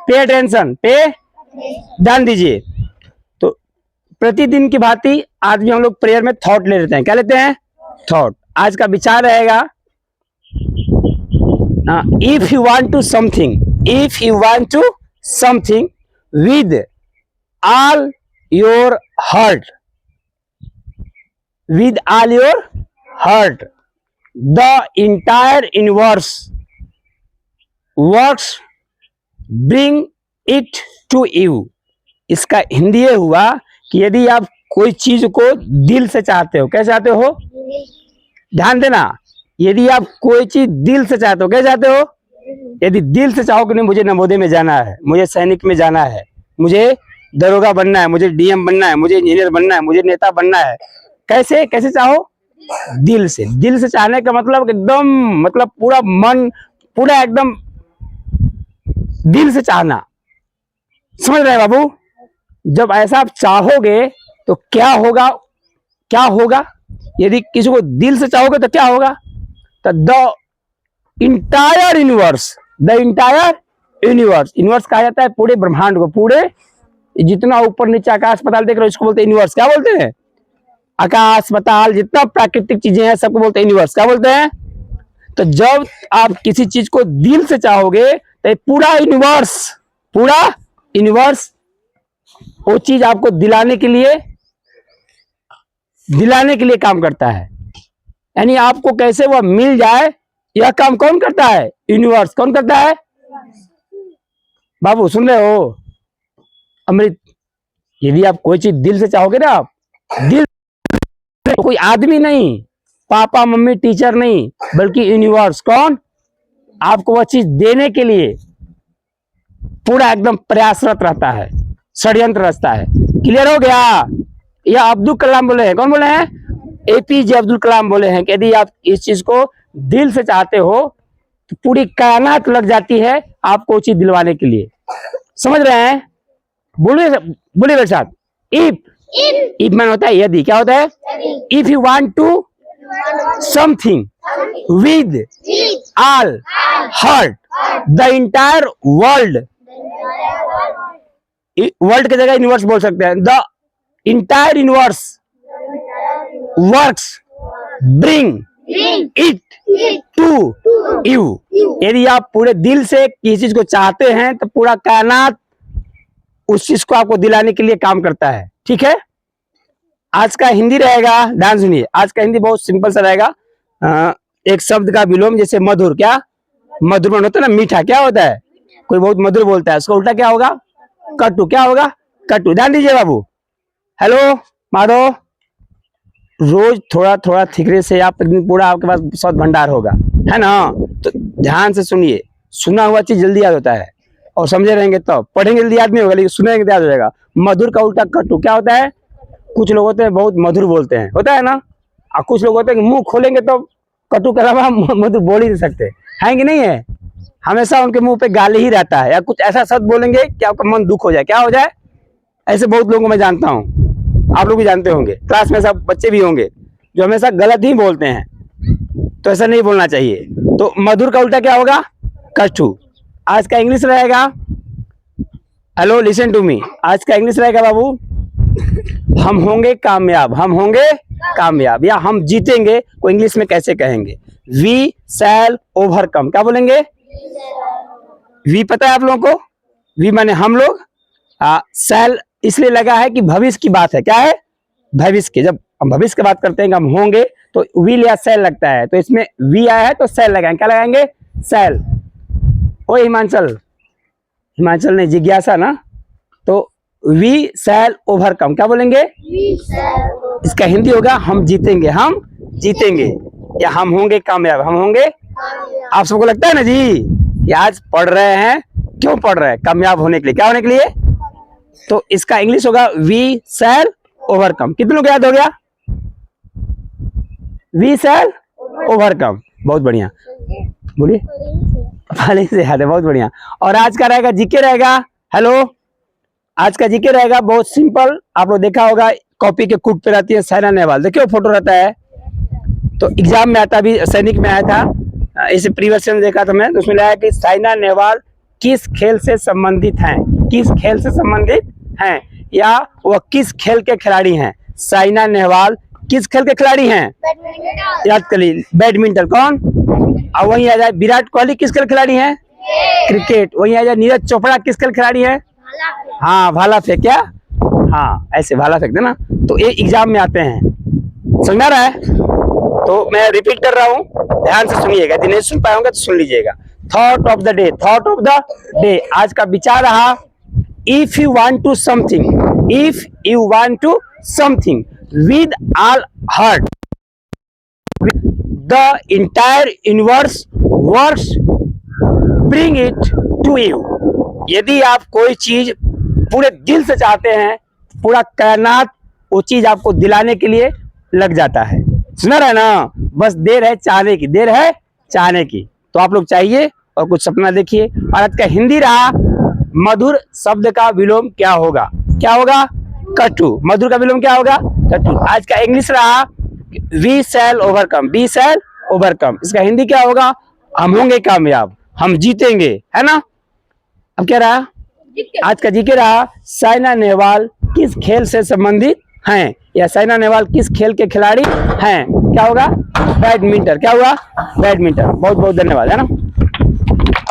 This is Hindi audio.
पे अटेंशन, पे ध्यान दीजिए। तो प्रतिदिन की भांति आज भी हम लोग प्रेयर में थॉट ले लेते हैं। क्या लेते हैं? थॉट। आज का विचार रहेगा if you want to something, if you want to something with all your heart, with all your heart, the entire universe works bring it to you। इसका हिंदी ये हुआ कि यदि आप कोई चीज को दिल से चाहते हो, क्या चाहते हो? ध्यान देना, यदि आप कोई चीज दिल से चाहते हो, क्या चाहते हो? यदि दिल से चाहो कि नहीं मुझे नवोदय में जाना है, मुझे सैनिक में जाना है, मुझे दरोगा बनना है, मुझे डीएम बनना है, मुझे इंजीनियर बनना है, मुझे नेता बनना है, कैसे कैसे चाहो? दिल से। दिल से चाहने का मतलब एकदम, मतलब पूरा मन, पूरा एकदम दिल से चाहना। समझ रहे हैं बाबू? जब ऐसा आप चाहोगे तो क्या होगा? क्या होगा? यदि किसी को दिल से चाहोगे तो क्या होगा? तो the entire universe, the entire universe, universe कहा जाता है पूरे ब्रह्मांड को, पूरे जितना ऊपर नीचे आकाश पाताल देख रहे हो इसको बोलते हैं यूनिवर्स। क्या बोलते हैं? आकाश पाताल जितना प्राकृतिक चीजें हैं सबको बोलते हैं यूनिवर्स। क्या बोलते हैं? तो जब आप किसी चीज को दिल से चाहोगे तो पूरा यूनिवर्स, पूरा यूनिवर्स वो चीज आपको दिलाने के लिए काम करता है। यानी आपको कैसे वह मिल जाए, यह काम कौन करता है? यूनिवर्स। कौन करता है? बाबू सुन रहे हो? अमृत, यदि आप कोई चीज दिल से चाहोगे ना, आप दिल, कोई आदमी नहीं, पापा मम्मी टीचर नहीं, बल्कि यूनिवर्स कौन आपको वह चीज देने के लिए पूरा एकदम प्रयासरत रहता है, षड्यंत्र रचता है। क्लियर हो गया? यह अब्दुल कलाम बोले हैं। कौन बोले हैं? एपीजे अब्दुल कलाम बोले हैं कि यदि आप इस चीज को दिल से चाहते हो तो पूरी कायनात लग जाती है आपको चीज दिलवाने के लिए। समझ रहे हैं? बोलिए बोलिए मेरे साथ। इफ मैन होता है यदि। क्या होता है? If you want to something with all heart, the entire world, world की जगह यूनिवर्स बोल सकते हैं। The entire universe works bring it to you. यदि आप पूरे दिल से किसी चीज को चाहते हैं तो पूरा कायनात उस चीज को आपको दिलाने के लिए काम करता है। ठीक है? आज का हिंदी रहेगा, ध्यान सुनिए। आज का हिंदी बहुत सिंपल सा रहेगा। एक शब्द का विलोम, जैसे मधुर। क्या? मधुर मन होता है ना, मीठा। क्या होता है? कोई बहुत मधुर बोलता है, उसका उल्टा क्या होगा? कटु। क्या होगा? कटु। ध्यान दीजिए बाबू। हेलो माधव, रोज थोड़ा थोड़ा थिकरे से आप पूरा आपके पास शब्द भंडार होगा, है ना? तो ध्यान से सुनिए। सुना हुआ चीज जल्दी याद होता है, और समझे रहेंगे तो पढ़ेंगे जल्दी याद नहीं होगा, लेकिन सुनेंगे तो याद हो जाएगा। मधुर का उल्टा कटु। क्या होता है? कुछ लोग होते हैं बहुत मधुर बोलते हैं, होता है ना, और कुछ लोग होते हैं कि मुंह खोलेंगे तो कटु के अलावा मधुर बोल ही नहीं सकते, है कि नहीं है? हमेशा उनके मुंह पे गाली ही रहता है, या कुछ ऐसा शब्द बोलेंगे कि आपका मन दुख हो जाए। क्या हो जाए? ऐसे बहुत लोगों को मैं जानता हूँ, आप लोग भी जानते होंगे, क्लास में सब बच्चे भी होंगे जो हमेशा गलत ही बोलते हैं। तो ऐसा नहीं बोलना चाहिए। तो मधुर का उल्टा क्या होगा? कटु। आज का इंग्लिश रहेगा, हेलो लिसन टू मी, आज का इंग्लिश रहेगा बाबू, हम होंगे कामयाब। हम होंगे कामयाब, या हम जीतेंगे को इंग्लिश में कैसे कहेंगे? We shall overcome. क्या बोलेंगे? वी पता है आप लोगों को? वी माने हम लोग, शैल इसलिए लगा है कि भविष्य की बात है। क्या है? भविष्य की। जब हम भविष्य की बात करते हैं कि हम होंगे तो विल या शैल लगता है, तो इसमें वी आया है तो शैल लगाएंगे। क्या लगाएंगे? शैल। ओ हिमांचल, हिमांचल नहीं, जिज्ञासा ना, तो वी शैल ओवरकम। क्या बोलेंगे? इसका हिंदी होगा हम जीतेंगे। हम जीतेंगे, या हम होंगे कामयाब। हम होंगे। आप सबको लगता है ना जी कि आज पढ़ रहे हैं, क्यों पढ़ रहे हैं? कामयाब होने के लिए। क्या होने के लिए? तो इसका इंग्लिश होगा वी शैल ओवरकम। कितने लोग याद हो गया? We shall overcome. बहुत बढ़िया, बोलिए। पहले से याद है, बहुत बढ़िया। और आज का रहेगा जीके रहेगा। हेलो, आज का जीके रहेगा बहुत सिंपल। आप लोग देखा होगा कॉपी के कुट पे रहती है साइना नेहवाल, देखिए फोटो रहता है, तो एग्जाम में आता भी, सैनिक में आया था, इसे प्रीवियस में देखा था मैं, तो उसमें आया कि साइना नेहवाल किस खेल से संबंधित हैं, किस खेल से संबंधित हैं, या वह किस खेल के खिलाड़ी हैं। साइना नेहवाल किस खेल के खिलाड़ी हैं, याद कर लीजिए, बैडमिंटन। कौन, और वहीं आ जाए विराट कोहली किस खेल खिलाड़ी हैं, क्रिकेट। वहीं आ जाए नीरज चोपड़ा किस खेल खिलाड़ी हैं, हाँ भाला फेंक, क्या, हाँ ऐसे भाला फेंक देना। तो ये एग्जाम में आते हैं, समझ में आ रहा है। तो मैं रिपीट कर रहा हूँ, ध्यान से सुनिएगा, यदि नहीं सुन पाए होंगे तो सुन लीजिएगा। Thought of the day, thought of the day, आज का विचार रहा, if you want to something, if you want to something with all heart, the entire universe works bring it to you. यदि आप कोई चीज पूरे दिल से चाहते हैं, पूरा कायनात वो चीज आपको दिलाने के लिए लग जाता है। सुना रहा है ना, बस देर है चाहने की, देर है चाहने की। तो आप लोग चाहिए और कुछ सपना देखिए। और आज का हिंदी रहा, मधुर शब्द का विलोम क्या होगा, क्या होगा, कटु। मधुर का विलोम क्या होगा, कटु। आज का इंग्लिश रहा, we shall overcome, we shall overcome. इसका हिंदी क्या होगा, हम होंगे कामयाब, हम जीतेंगे, है ना। अब क्या रहा, आज का जीके रहा, साइना नेहवाल किस खेल से संबंधित हैं, या साइना नेहवाल किस खेल के खिलाड़ी हैं। क्या होगा, बैडमिंटन। क्या हुआ, बैडमिंटन। बहुत बहुत धन्यवाद, है ना।